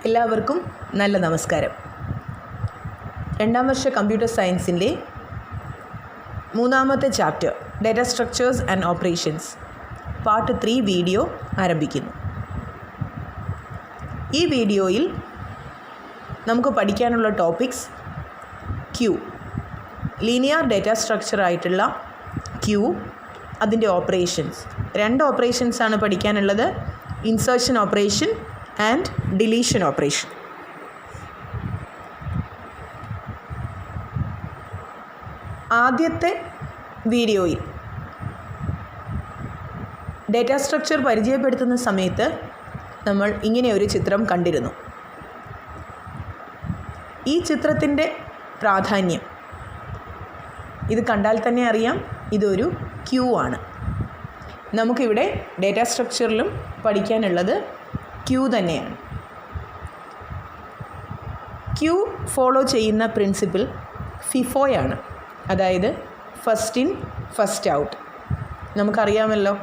എല്ലാവർക്കും നല്ല നമസ്കാരം. രണ്ടാം വർഷ കമ്പ്യൂട്ടർ സയൻസിൻ്റെ മൂന്നാമത്തെ chapter data structures and operations part 3 video ആരംഭിക്കുന്നു. ഈ വീഡിയോയിൽ നമുക്ക് പഠിക്കാനുള്ള topics queue, linear data structure ആയിട്ടുള്ള ക്യൂ, അതിൻ്റെ ഓപ്പറേഷൻസ്. 2 ഓപ്പറേഷൻസാണ് പഠിക്കാനുള്ളത്: insertion operation and deletion operation. ആദ്യത്തെ വീഡിയോയിൽ ഡാറ്റ സ്ട്രക്ചർ പരിചയപ്പെടുത്തുന്ന സമയത്ത് നമ്മൾ ഇങ്ങനെ ഒരു ചിത്രം കണ്ടിരുന്നു. ഈ ചിത്രത്തിൻ്റെ പ്രാധാന്യം ഇത് കണ്ടാൽ തന്നെ അറിയാം, ഇതൊരു ക്യൂ ആണ്. നമുക്കിവിടെ ഡാറ്റ സ്ട്രക്ചറിലും പഠിക്കാനുള്ളത് ക്യൂ തന്നെയാണ്. ക്യൂ ഫോളോ ചെയ്യുന്ന പ്രിൻസിപ്പിൾ ഫിഫോയാണ്, അതായത് ഫസ്റ്റ് ഇൻ ഫസ്റ്റ് ഔട്ട്. നമുക്കറിയാമല്ലോ,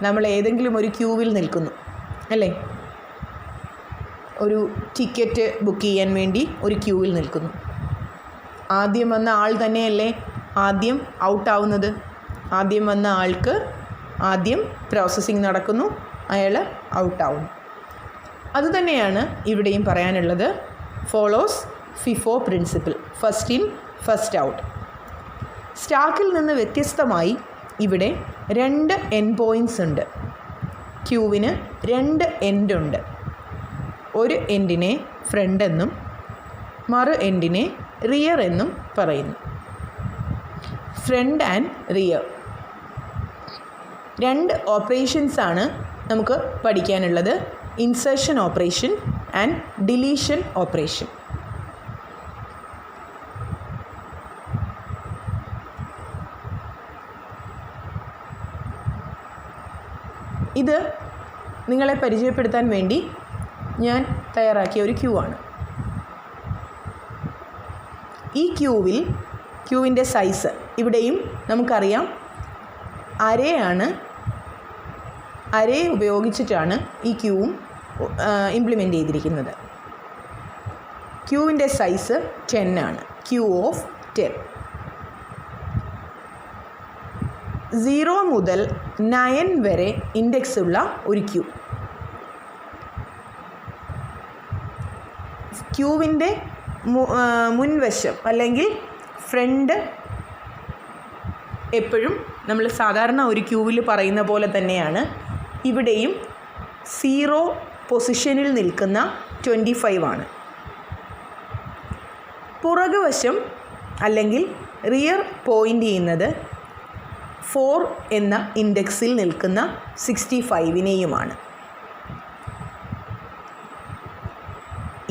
നമ്മൾ ഏതെങ്കിലും ഒരു ക്യൂവിൽ നിൽക്കുന്നു അല്ലേ? ഒരു ടിക്കറ്റ് ബുക്ക് ചെയ്യാൻ വേണ്ടി ഒരു ക്യൂവിൽ നിൽക്കുന്നു. ആദ്യം വന്ന ആൾ തന്നെയല്ലേ ആദ്യം ഔട്ടാവുന്നത്? ആദ്യം വന്ന ആൾക്ക് ആദ്യം പ്രോസസ്സിങ് നടക്കുന്നു, അയാൾ ഔട്ടാവുന്നു. അതുതന്നെയാണ് ഇവിടെയും പറയാനുള്ളത്. Follows FIFO principle, first in first out. സ്റ്റാക്കിൽ നിന്ന് വ്യത്യസ്തമായി ഇവിടെ 2 എൻഡ് പോയിൻറ്റ്സ് ഉണ്ട്. ക്യൂവിന് 2 എൻഡ് ഉണ്ട്. ഒരു എൻഡിനെ ഫ്രണ്ട് എന്നും മറു എൻഡിനെ റിയർ എന്നും പറയുന്നു. ഫ്രണ്ട് ആൻഡ് റിയർ 2 ഓപ്പറേഷൻസാണ് നമുക്ക് പഠിക്കാനുള്ളത്: insertion operation and deletion operation. ഇത് നിങ്ങളെ പരിചയപ്പെടുത്താൻ വേണ്ടി ഞാൻ തയ്യാറാക്കിയ ഒരു ക്യൂ ആണ്. ഈ ക്യൂവിൻ്റെ സൈസ് ഇവിടെയും നമുക്കറിയാം, അരയാണ്. അരേ ഉപയോഗിച്ചിട്ടാണ് ഈ ക്യൂവും ഇംപ്ലിമെൻ്റ് ചെയ്തിരിക്കുന്നത്. ക്യൂവിൻ്റെ സൈസ് 10 ആണ്, ക്യൂ ഓഫ് 10. 0 മുതൽ 9 വരെ ഇൻഡെക്സ് ഉള്ള ഒരു ക്യൂ. ക്യൂവിൻ്റെ മുൻവശം അല്ലെങ്കിൽ ഫ്രണ്ട് എപ്പോഴും നമ്മൾ സാധാരണ ഒരു ക്യൂവിൽ പറയുന്ന പോലെ തന്നെയാണ്. ഇവിടെയും 0 പൊസിഷനിൽ നിൽക്കുന്ന 25 ആണ്. പുറകുവശം അല്ലെങ്കിൽ റിയർ പോയിൻ്റ് ചെയ്യുന്നത് 4 എന്ന ഇൻഡെക്സിൽ നിൽക്കുന്ന 65നെയുമാണ്.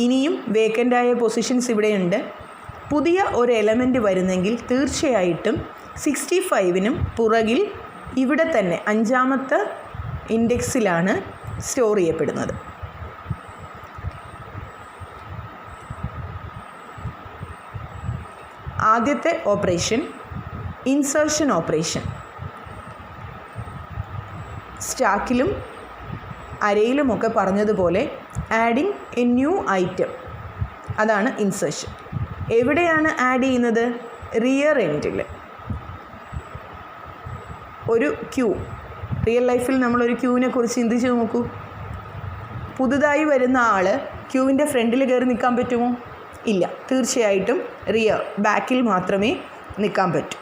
ഇനിയും വേക്കൻ്റായ പൊസിഷൻസ് ഇവിടെയുണ്ട്. പുതിയ ഒരു എലമെൻറ്റ് വരുന്നെങ്കിൽ തീർച്ചയായിട്ടും 65നും പുറകിൽ ഇവിടെ തന്നെ 5ാമത്തെ ഇൻഡെക്സിലാണ് സ്റ്റോർ ചെയ്യപ്പെടുന്നത്. ആദ്യത്തെ ഓപ്പറേഷൻ ഇൻസേർഷൻ ഓപ്പറേഷൻ. സ്റ്റാക്കിലും അരയിലുമൊക്കെ പറഞ്ഞതുപോലെ ആഡിങ് എ ന്യൂ ഐറ്റം, അതാണ് ഇൻസേർഷൻ. എവിടെയാണ് ആഡ് ചെയ്യുന്നത്? റിയർ എൻഡിൽ. ഒരു ക്യൂ, റിയൽ ലൈഫിൽ നമ്മളൊരു ക്യൂവിനെ കുറിച്ച് ചിന്തിച്ച് നോക്കൂ. പുതുതായി വരുന്ന ആൾ ക്യൂവിൻ്റെ ഫ്രണ്ടിൽ കയറി നിൽക്കാൻ പറ്റുമോ? ഇല്ല, തീർച്ചയായിട്ടും റിയർ, ബാക്കിൽ മാത്രമേ നിൽക്കാൻ പറ്റൂ.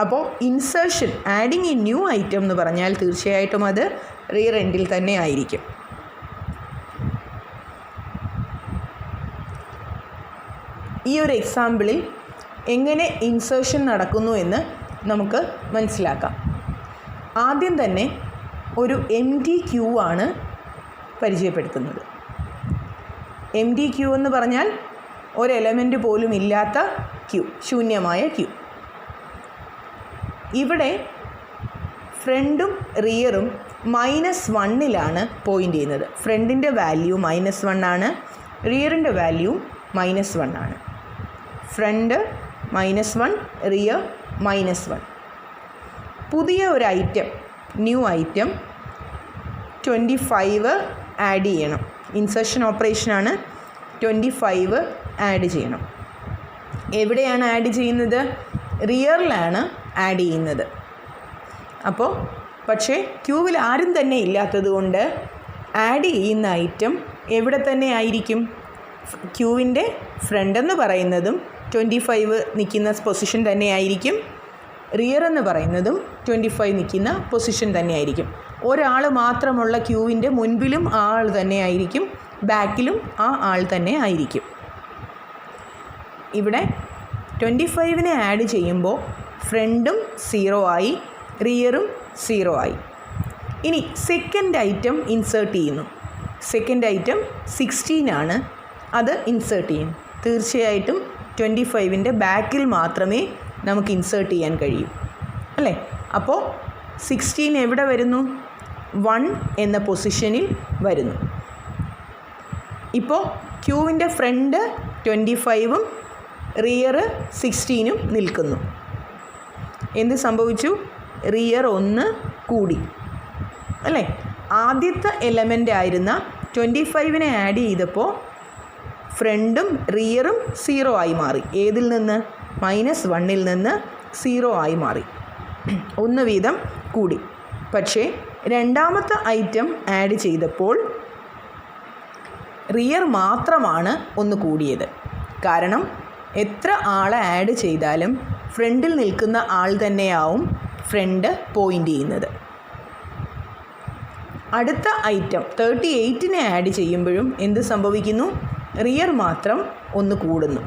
അപ്പോൾ insertion, adding A new item എന്ന് പറഞ്ഞാൽ തീർച്ചയായിട്ടും അത് റിയർ എൻഡിൽ തന്നെ ആയിരിക്കും. ഈ ഒരു എക്സാമ്പിളിൽ എങ്ങനെ ഇൻസേർഷൻ നടക്കുന്നു എന്ന് നമുക്ക് മനസ്സിലാക്കാം. ആദ്യം തന്നെ ഒരു എംപ്റ്റി ക്യൂ ആണ് പരിചയപ്പെടുത്തുന്നത്. എംപ്റ്റി ക്യൂ എന്ന് പറഞ്ഞാൽ ഒരു എലമെൻറ്റ് പോലും ഇല്ലാത്ത ക്യൂ, ശൂന്യമായ ക്യൂ. ഇവിടെ ഫ്രണ്ടും റിയറും -1ലാണ് പോയിൻ്റ് ചെയ്യുന്നത്. ഫ്രണ്ടിൻ്റെ വാല്യൂ -1 ആണ്, റിയറിൻ്റെ വാല്യൂ -1 ആണ്. Front -1, rear -1. പുതിയ ഒരു ഐറ്റം, ന്യൂ ഐറ്റം 25 ആഡ് ചെയ്യണം. ഇൻസേർഷൻ ഓപ്പറേഷനാണ്. 25 ആഡ് ചെയ്യണം. എവിടെയാണ് ആഡ് ചെയ്യുന്നത്? റിയറിലാണ് ആഡ് ചെയ്യുന്നത്. അപ്പോൾ പക്ഷേ ക്യൂവിൽ ആരും തന്നെ ഇല്ലാത്തത് കൊണ്ട് ആഡ് ചെയ്യുന്ന ഐറ്റം എവിടെ തന്നെ ആയിരിക്കും? ക്യൂവിൻ്റെ ഫ്രണ്ട് എന്ന് പറയുന്നതും 25 നിൽക്കുന്ന പൊസിഷൻ തന്നെ ആയിരിക്കും. റിയർ എന്ന് പറയുന്നതും 25 നിൽക്കുന്ന പൊസിഷൻ തന്നെ ആയിരിക്കും. ഒരാൾ മാത്രമുള്ള ക്യൂവിൻ്റെ മുൻപിലും ആ ആൾ തന്നെ ആയിരിക്കും, ബാക്കിലും ആ ആൾ തന്നെ ആയിരിക്കും. ഇവിടെ 25നെ ആഡ് ചെയ്യുമ്പോൾ ഫ്രണ്ടും 0 ആയി, റിയറും 0 ആയി. ഇനി സെക്കൻഡ് ഐറ്റം ഇൻസേർട്ട് ചെയ്യുന്നു. സെക്കൻഡ് ഐറ്റം 16 ആണ്, അത് ഇൻസേർട്ട് ചെയ്യും. തീർച്ചയായിട്ടും 25ൻ്റെ ബാക്കിൽ മാത്രമേ നമുക്ക് ഇൻസേർട്ട് ചെയ്യാൻ കഴിയൂ, അല്ലേ? അപ്പോൾ 16 എവിടെ വരുന്നു? 1 എന്ന പൊസിഷനിൽ വരുന്നു. ഇപ്പോൾ ക്യൂവിൻ്റെ ഫ്രണ്ട് 25ഉം റിയർ 16ഉം നിൽക്കുന്നു. എന്ത് സംഭവിച്ചു? റിയർ 1 കൂടി, അല്ലേ? ആദ്യത്തെ എലമെൻ്റ് ആയിരുന്ന 25നെ ആഡ് ചെയ്തപ്പോൾ ഫ്രണ്ടും റിയറും 0 ആയി മാറി. ഏതിൽ നിന്ന്? -1ൽ നിന്ന് 0 ആയി മാറി. 1 വീതം കൂടി. പക്ഷേ രണ്ടാമത്തെ ഐറ്റം ആഡ് ചെയ്തപ്പോൾ റിയർ മാത്രമാണ് 1 കൂടിയത്. കാരണം എത്ര ആളെ ആഡ് ചെയ്താലും ഫ്രണ്ടിൽ നിൽക്കുന്ന ആൾ തന്നെയാവും ഫ്രണ്ട് പോയിൻ്റ് ചെയ്യുന്നത്. അടുത്ത ഐറ്റം 38നെ ആഡ് ചെയ്യുമ്പോഴും എന്ത് സംഭവിക്കുന്നു? റിയർ മാത്രം 1 കൂടുന്നു.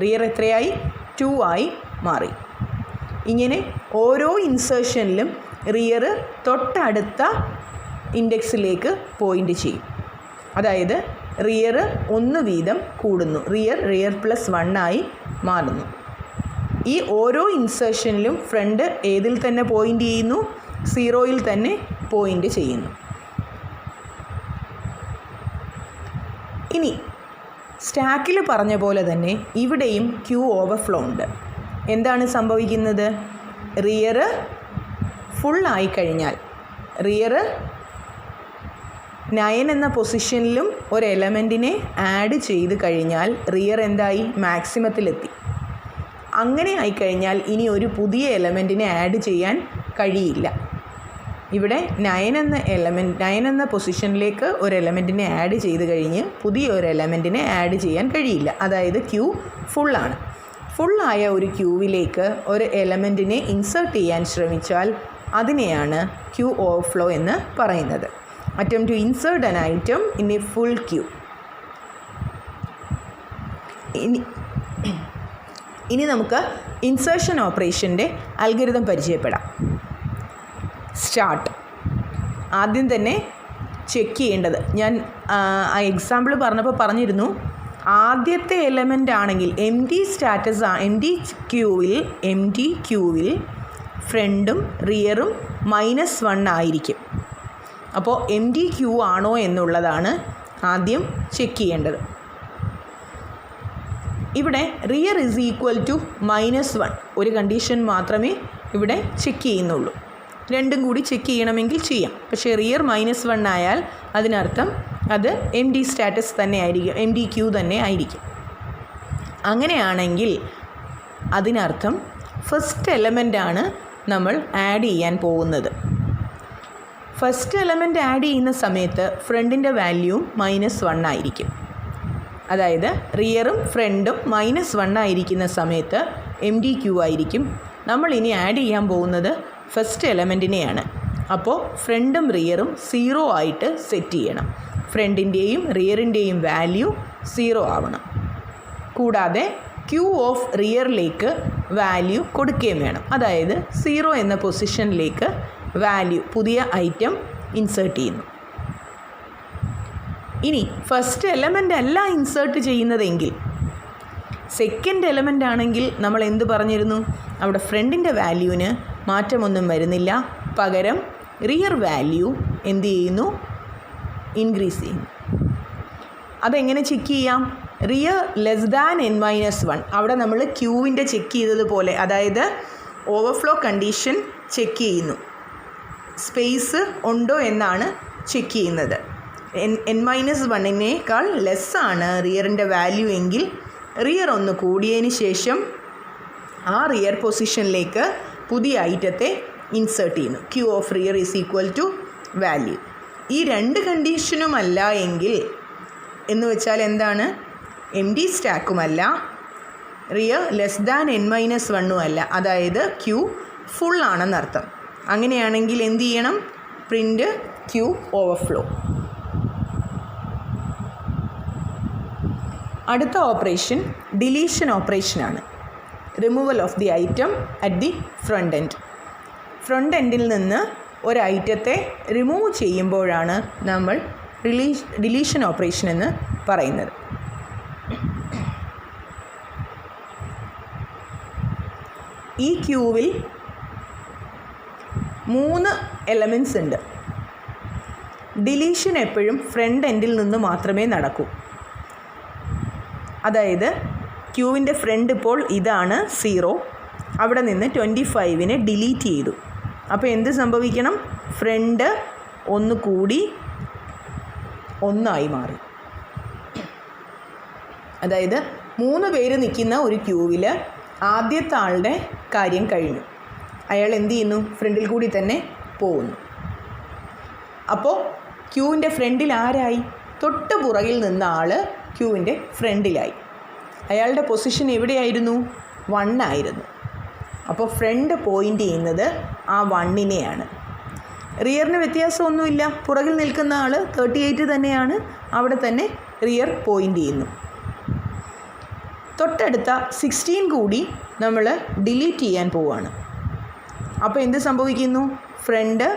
റിയർ എത്രയായി? 2 ആയി മാറി. ഇങ്ങനെ ഓരോ ഇൻസേർഷനിലും റിയർ തൊട്ടടുത്ത ഇൻഡെക്സിലേക്ക് പോയിൻ്റ് ചെയ്യും. അതായത് റിയർ 1 വീതം കൂടുന്നു. റിയർ +1 ആയി മാറുന്നു. ഈ ഓരോ ഇൻസേർഷനിലും ഫ്രണ്ട് ഏതിൽ തന്നെ പോയിൻ്റ് ചെയ്യുന്നു? 0യിൽ തന്നെ പോയിൻ്റ് ചെയ്യുന്നു. ഇനി സ്റ്റാക്കിൽ പറഞ്ഞ പോലെ തന്നെ ഇവിടെയും ക്യൂ ഓവർഫ്ലോ ഉണ്ട്. എന്താണ് സംഭവിക്കുന്നത്? റിയർ ഫുള്ളായി കഴിഞ്ഞാൽ, റിയർ 9 എന്ന പൊസിഷനിലും ഒരു എലമെൻറ്റിനെ ആഡ് ചെയ്ത് കഴിഞ്ഞാൽ റിയർ എന്തായി? മാക്സിമത്തിലെത്തി. അങ്ങനെ ആയിക്കഴിഞ്ഞാൽ ഇനി ഒരു പുതിയ എലമെൻറ്റിനെ ആഡ് ചെയ്യാൻ കഴിയില്ല. ഇവിടെ 9 എന്ന പൊസിഷനിലേക്ക് ഒരു എലമെൻറ്റിനെ ആഡ് ചെയ്ത് കഴിഞ്ഞ് പുതിയ ഒരു എലമെൻറ്റിനെ ആഡ് ചെയ്യാൻ കഴിയില്ല. അതായത് ക്യൂ ഫുള്ളാണ്. ഫുള്ളായ ഒരു ക്യൂവിലേക്ക് ഒരു എലമെൻറ്റിനെ ഇൻസേർട്ട് ചെയ്യാൻ ശ്രമിച്ചാൽ അതിനെയാണ് ക്യൂ ഓവർഫ്ലോ എന്ന് പറയുന്നത്. Attempt to insert an item in a full queue. ഇനി നമുക്ക് ഇൻസേർഷൻ ഓപ്പറേഷൻ്റെ അൽഗോരിതം പരിചയപ്പെടാം. സ്റ്റാർട്ട്. ആദ്യം തന്നെ ചെക്ക് ചെയ്യേണ്ടത്, ഞാൻ ആ എക്സാമ്പിൾ പറഞ്ഞപ്പോൾ പറഞ്ഞിരുന്നു, ആദ്യത്തെ എലമെൻ്റ് ആണെങ്കിൽ എം ടി ക്യൂവിൽ ഫ്രണ്ടും റിയറും -1 ആയിരിക്കും. അപ്പോൾ എം ടി ക്യൂ ആണോ എന്നുള്ളതാണ് ആദ്യം ചെക്ക് ചെയ്യേണ്ടത്. ഇവിടെ റിയർ =-1 ഒരു കണ്ടീഷൻ മാത്രമേ ഇവിടെ ചെക്ക് ചെയ്യുന്നുള്ളൂ. രണ്ടും കൂടി ചെക്ക് ചെയ്യണമെങ്കിൽ ചെയ്യാം. പക്ഷേ റിയർ -1 ആയാൽ അതിനർത്ഥം അത് എം ഡി സ്റ്റാറ്റസ് തന്നെ ആയിരിക്കും, എം ഡി ക്യൂ തന്നെ ആയിരിക്കും. അങ്ങനെയാണെങ്കിൽ അതിനർത്ഥം ഫസ്റ്റ് എലമെൻ്റാണ് നമ്മൾ ആഡ് ചെയ്യാൻ പോകുന്നത്. ഫസ്റ്റ് എലമെൻ്റ് ആഡ് ചെയ്യുന്ന സമയത്ത് ഫ്രണ്ടിൻ്റെ വാല്യൂ -1 ആയിരിക്കും. അതായത് റിയറും ഫ്രണ്ടും -1 ആയിരിക്കുന്ന സമയത്ത് എം ഡി ക്യൂ ആയിരിക്കും. നമ്മൾ ഇനി ആഡ് ചെയ്യാൻ പോകുന്നത് ഫസ്റ്റ് എലമെൻറ്റിനെയാണ്. അപ്പോൾ ഫ്രണ്ടും റിയറും 0 ആയിട്ട് സെറ്റ് ചെയ്യണം. ഫ്രണ്ടിൻ്റെയും റിയറിൻ്റെയും വാല്യൂ 0 ആവണം. കൂടാതെ ക്യൂ ഓഫ് റിയറിലേക്ക് വാല്യൂ കൊടുക്കുകയും വേണം. അതായത് 0 എന്ന പൊസിഷനിലേക്ക് വാല്യൂ പുതിയ ഐറ്റം ഇൻസേർട്ട് ചെയ്യുന്നു. ഇനി ഫസ്റ്റ് എലമെൻ്റ് അല്ല ഇൻസേർട്ട് ചെയ്യുന്നതെങ്കിൽ, സെക്കൻഡ് എലമെൻ്റ് ആണെങ്കിൽ നമ്മൾ എന്ത് പറഞ്ഞിരുന്നു? അവിടെ ഫ്രണ്ടിൻ്റെ വാല്യൂവിന് മാറ്റമൊന്നും വരുന്നില്ല. പകരം റിയർ വാല്യൂ എന്ത് ചെയ്യുന്നു? ഇൻക്രീസ് ചെയ്യുന്നു. അതെങ്ങനെ ചെക്ക് ചെയ്യാം? റിയർ n-1 അവിടെ നമ്മൾ ക്യൂവിൻ്റെ ചെക്ക് ചെയ്തതുപോലെ, അതായത് ഓവർഫ്ലോ കണ്ടീഷൻ ചെക്ക് ചെയ്യുന്നു. സ്പേസ് ഉണ്ടോ എന്നാണ് ചെക്ക് ചെയ്യുന്നത്. n-1 ലെസ്സാണ് റിയറിൻ്റെ വാല്യൂ എങ്കിൽ റിയർ ഒന്ന് കൂടിയതിന് ശേഷം ആ റിയർ പൊസിഷനിലേക്ക് പുതിയ ഐറ്റത്തെ ഇൻസേർട്ട് ചെയ്യുന്നു. Queue of rear is equal to value. ഈ രണ്ട് കണ്ടീഷനുമല്ല എങ്കിൽ എന്ന് വെച്ചാൽ എന്താണ്? എം ഡി സ്റ്റാക്കുമല്ല, റിയർ ലെസ് ദാൻ n-1 അല്ല, അതായത് ക്യൂ ഫുൾ ആണെന്നർത്ഥം. അങ്ങനെയാണെങ്കിൽ എന്ത് ചെയ്യണം? Print queue overflow. അടുത്ത ഓപ്പറേഷൻ ഡിലീഷൻ ഓപ്പറേഷനാണ്. Removal of the item at the front end. Front എൻഡിൽ നിന്ന് ഒരു ഐറ്റത്തെ റിമൂവ് ചെയ്യുമ്പോഴാണ് നമ്മൾ ഡിലീഷൻ ഓപ്പറേഷൻ എന്ന് പറയുന്നത്. ഈ ക്യൂവിൽ 3 എലമെൻറ്റ്സ് ഉണ്ട്. ഡിലീഷൻ എപ്പോഴും ഫ്രണ്ട് എൻഡിൽ നിന്ന് മാത്രമേ നടക്കൂ. അതായത് ക്യൂവിൻ്റെ ഫ്രണ്ട് ഇപ്പോൾ ഇതാണ് 0, അവിടെ നിന്ന് 25 ഡിലീറ്റ് ചെയ്തു. അപ്പോൾ എന്ത് സംഭവിക്കണം? ഫ്രണ്ട് ഒന്ന് കൂടി 1 മാറി. അതായത് 3 പേര് നിൽക്കുന്ന ഒരു ക്യൂവിൽ ആദ്യത്തെ ആളുടെ കാര്യം കഴിഞ്ഞു. അയാൾ എന്ത് ചെയ്യുന്നു? ഫ്രണ്ടിൽ കൂടി തന്നെ പോകുന്നു. അപ്പോൾ ക്യൂവിൻ്റെ ഫ്രണ്ടിൽ ആരായി? തൊട്ട് പുറകിൽ നിന്ന ആൾ ക്യൂവിൻ്റെ ഫ്രണ്ടിലായി. അയാളുടെ പൊസിഷൻ എവിടെയായിരുന്നു? 1 ആയിരുന്നു. അപ്പോൾ ഫ്രണ്ട് പോയിൻ്റ് ചെയ്യുന്നത് ആ 1-നെയാണ്. റിയറിന് വ്യത്യാസമൊന്നുമില്ല. പുറകിൽ നിൽക്കുന്ന ആൾ 38 തന്നെയാണ്, അവിടെ തന്നെ റിയർ പോയിൻ്റ് ചെയ്യുന്നു. തൊട്ടടുത്ത 16 കൂടി നമ്മൾ ഡിലീറ്റ് ചെയ്യാൻ പോവുകയാണ്. അപ്പോൾ എന്ത് സംഭവിക്കുന്നു? ഫ്രണ്ട്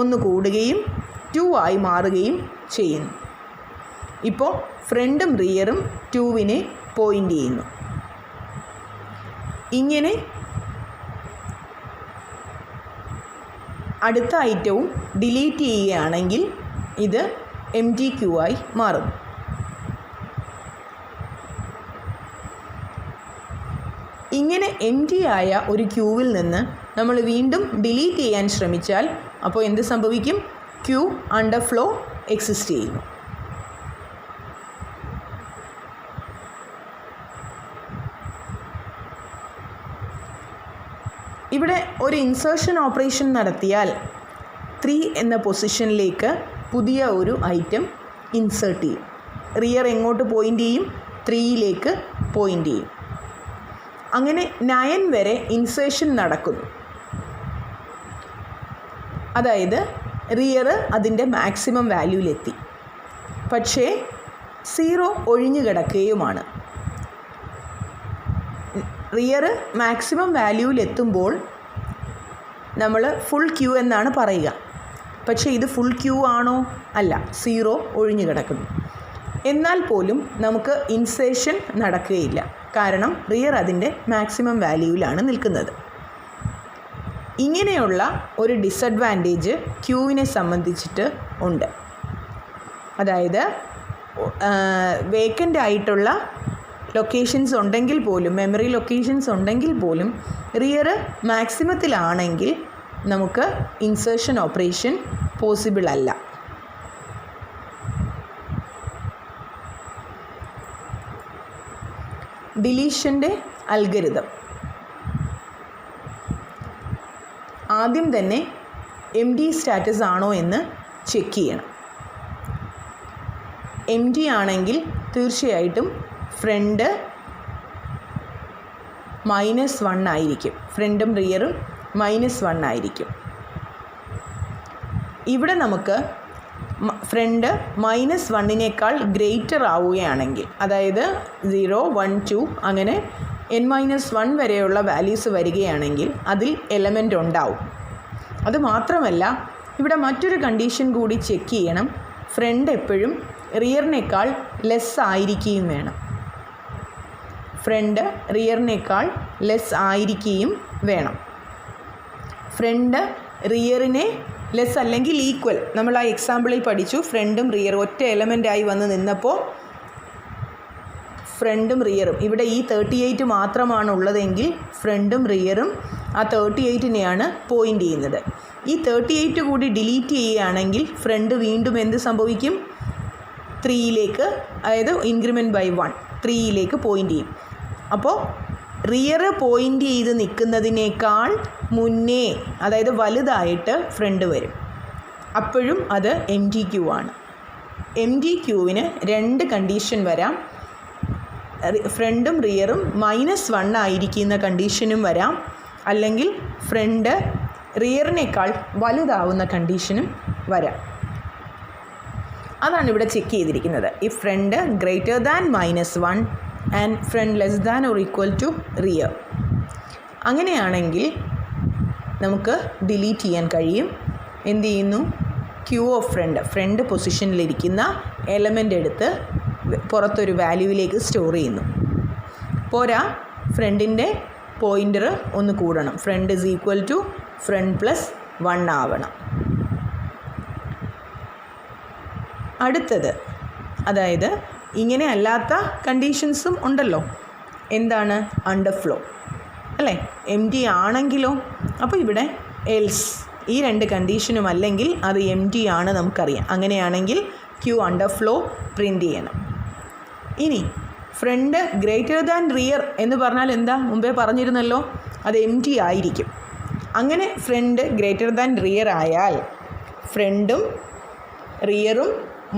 ഒന്ന് കൂടുകയും 2 ആയി മാറുകയും ചെയ്യുന്നു. ഇപ്പോൾ ഫ്രണ്ടും റിയറും 2-നെ പോയിൻ്റ് ചെയ്യുന്നു. ഇങ്ങനെ അടുത്ത ഐറ്റവും ഡിലീറ്റ് ചെയ്യുകയാണെങ്കിൽ ഇത് എം ടി ക്യൂ ആയി മാറും. ഇങ്ങനെ എം ടി ആയ ഒരു ക്യൂവിൽ നിന്ന് നമ്മൾ വീണ്ടും ഡിലീറ്റ് ചെയ്യാൻ ശ്രമിച്ചാൽ അപ്പോൾ എന്ത് സംഭവിക്കും? ക്യൂ അണ്ടർഫ്ലോ എക്സിസ്റ്റ് ചെയ്യുന്നു. ഇവിടെ ഒരു ഇൻസേർഷൻ ഓപ്പറേഷൻ നടത്തിയാൽ 3 എന്ന പൊസിഷനിലേക്ക് പുതിയ ഒരു ഐറ്റം ഇൻസേർട്ട് ചെയ്യും. റിയർ എങ്ങോട്ട് പോയിൻ്റ് ചെയ്യും? 3ലേക്ക് പോയിൻ്റ് ചെയ്യും. അങ്ങനെ 9 വരെ ഇൻസേർഷൻ നടക്കുന്നു. അതായത് റിയർ അതിൻ്റെ മാക്സിമം വാല്യൂവിലെത്തി. പക്ഷേ 0 ഒഴിഞ്ഞു കിടക്കുകയുമാണ്. റിയർ മാക്സിമം വാല്യൂവിലെത്തുമ്പോൾ നമ്മൾ ഫുൾ ക്യൂ എന്നാണ് പറയുക. പക്ഷേ ഇത് ഫുൾ ക്യൂ ആണോ? അല്ല, 0 ഒഴിഞ്ഞു കിടക്കുന്നു. എന്നാൽ പോലും നമുക്ക് ഇൻസേർഷൻ നടക്കുകയില്ല. കാരണം റിയർ അതിൻ്റെ മാക്സിമം വാല്യൂവിലാണ് നിൽക്കുന്നത്. ഇങ്ങനെയുള്ള ഒരു ഡിസഡ്വാൻറ്റേജ് ക്യൂവിനെ സംബന്ധിച്ചിട്ട് ഉണ്ട്. അതായത് വേക്കൻ്റ് ആയിട്ടുള്ള ലൊക്കേഷൻസ് ഉണ്ടെങ്കിൽ പോലും, മെമ്മറി ലൊക്കേഷൻസ് ഉണ്ടെങ്കിൽ പോലും റിയർ മാക്സിമത്തിലാണെങ്കിൽ നമുക്ക് ഇൻസേർഷൻ ഓപ്പറേഷൻ പോസിബിൾ അല്ല. ഡിലീഷൻ്റെ അൽഗരിതം. ആദ്യം തന്നെ എം ഡി സ്റ്റാറ്റസ് ആണോ എന്ന് ചെക്ക് ചെയ്യണം. എം ഡി ആണെങ്കിൽ തീർച്ചയായിട്ടും ഫ്രണ്ട് -1 ആയിരിക്കും. ഫ്രണ്ടും റിയറും -1 ആയിരിക്കും. ഇവിടെ നമുക്ക് ഫ്രണ്ട് -1 ഗ്രേറ്റർ ആവുകയാണെങ്കിൽ, അതായത് 0, 1, 2 അങ്ങനെ n-1 വരെയുള്ള വാല്യൂസ് വരികയാണെങ്കിൽ അതിൽ എലമെൻ്റ് ഉണ്ടാവും. അതുമാത്രമല്ല ഇവിടെ മറ്റൊരു കണ്ടീഷൻ കൂടി ചെക്ക് ചെയ്യണം. ഫ്രണ്ട് എപ്പോഴും റിയറിനേക്കാൾ ലെസ് ആയിരിക്കുകയും വേണം. ഫ്രണ്ട് റിയറിനേക്കാൾ ലെസ് ആയിരിക്കുകയും വേണം. ഫ്രണ്ട് റിയറിനെ ലെസ് അല്ലെങ്കിൽ ഈക്വൽ. നമ്മൾ ആ എക്സാമ്പിളിൽ പഠിച്ചു. ഫ്രണ്ടും റിയറും ഒറ്റ എലമെൻ്റായി വന്ന് നിന്നപ്പോൾ ഫ്രണ്ടും റിയറും, ഇവിടെ ഈ 38 മാത്രമാണ് ഉള്ളതെങ്കിൽ ഫ്രണ്ടും റിയറും ആ 38നെയാണ് പോയിൻ്റ് ചെയ്യുന്നത്. ഈ 38 കൂടി ഡിലീറ്റ് ചെയ്യുകയാണെങ്കിൽ ഫ്രണ്ട് വീണ്ടും എന്ത് സംഭവിക്കും? 3യിലേക്ക്, അതായത് ഇൻക്രിമെൻറ്റ് ബൈ 1 3യിലേക്ക് പോയിൻ്റ് ചെയ്യും. അപ്പോൾ റിയർ പോയിൻ്റ് ചെയ്ത് നിൽക്കുന്നതിനേക്കാൾ മുന്നേ, അതായത് വലുതായിട്ട് ഫ്രണ്ട് വരും. അപ്പോഴും അത് എം ടി ക്യൂ ആണ്. എം ടി ക്യൂവിന് 2 കണ്ടീഷൻ വരാം. ഫ്രണ്ടും റിയറും -1 ആയിരിക്കുന്ന കണ്ടീഷനും വരാം, അല്ലെങ്കിൽ ഫ്രണ്ട് റിയറിനേക്കാൾ വലുതാവുന്ന കണ്ടീഷനും വരാം. അതാണ് ഇവിടെ ചെക്ക് ചെയ്തിരിക്കുന്നത്. ഈ front greater than -1 and front less than or equal to rear. അങ്ങനെയാണെങ്കിൽ നമുക്ക് ഡിലീറ്റ് ചെയ്യാൻ കഴിയും. എന്ത് ചെയ്യുന്നു? ക്യൂ ഓഫ് ഫ്രണ്ട് പൊസിഷനിലിരിക്കുന്ന എലമെൻ്റ് എടുത്ത് പുറത്തൊരു വാല്യൂവിലേക്ക് സ്റ്റോർ ചെയ്യുന്നു. പോരാ, ഫ്രണ്ടിൻ്റെ പോയിൻ്റർ ഒന്ന് കൂടണം. Front is equal to front plus 1 ആവണം. അടുത്തത്, അതായത് ഇങ്ങനെ അല്ലാത്ത കണ്ടീഷൻസും ഉണ്ടല്ലോ. എന്താണ്? അണ്ടർഫ്ലോ അല്ലേ? എം ടി ആണെങ്കിലോ? അപ്പോൾ ഇവിടെ എൽസ്, ഈ 2 കണ്ടീഷനും അല്ലെങ്കിൽ അത് എം ടി ആണ് നമുക്കറിയാം. അങ്ങനെയാണെങ്കിൽ ക്യൂ അണ്ടർഫ്ലോ പ്രിൻ്റ് ചെയ്യണം. ഇനി ഫ്രണ്ട് ഗ്രേറ്റർ ദാൻ റിയർ എന്ന് പറഞ്ഞാൽ എന്താ? മുമ്പേ പറഞ്ഞിരുന്നല്ലോ, അത് എം ടി ആയിരിക്കും. അങ്ങനെ ഫ്രണ്ട് ഗ്രേറ്റർ ദാൻ റിയർ ആയാൽ ഫ്രണ്ടും റിയറും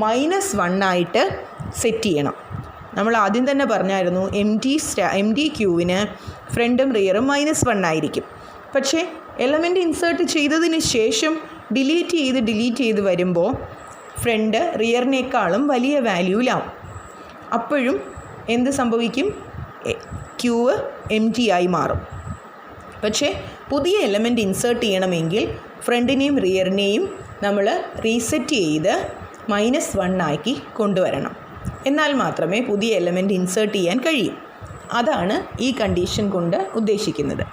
-1 ആയിട്ട് സെറ്റ് ചെയ്യണം. നമ്മൾ ആദ്യം തന്നെ പറഞ്ഞായിരുന്നു എം ടി ക്യൂവിന് ഫ്രണ്ടും റിയറും -1 ആയിരിക്കും. പക്ഷേ എലമെൻ്റ് ഇൻസേർട്ട് ചെയ്തതിന് ശേഷം ഡിലീറ്റ് ചെയ്ത് വരുമ്പോൾ ഫ്രണ്ട് റിയറിനേക്കാളും വലിയ വാല്യൂവിലാവും. അപ്പോഴും എന്ത് സംഭവിക്കും? ക്യൂ എം ടി ആയി മാറും. പക്ഷേ പുതിയ എലമെൻ്റ് ഇൻസേർട്ട് ചെയ്യണമെങ്കിൽ ഫ്രണ്ടിനെയും റിയറിനെയും നമ്മൾ റീസെറ്റ് ചെയ്ത് -1 ആക്കി കൊണ്ടുവരണം. എന്നാൽ മാത്രമേ പുതിയ എലമെൻ്റ് ഇൻസേർട്ട് ചെയ്യാൻ കഴിയൂ. അതാണ് ഈ കണ്ടീഷൻ കൊണ്ട് ഉദ്ദേശിക്കുന്നത്.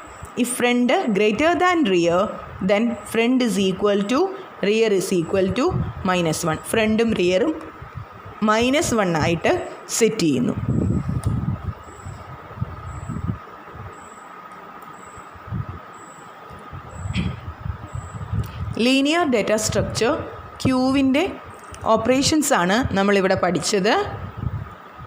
If friend greater than rear, then friend is equal to rear is equal to -1. ഫ്രണ്ടും റിയറും -1 ആയിട്ട് സെറ്റ് ചെയ്യുന്നു. ലീനിയർ ഡാറ്റ സ്ട്രക്ചർ ക്യൂവിൻ്റെ ഓപ്പറേഷൻസാണ് നമ്മളിവിടെ പഠിച്ചത്.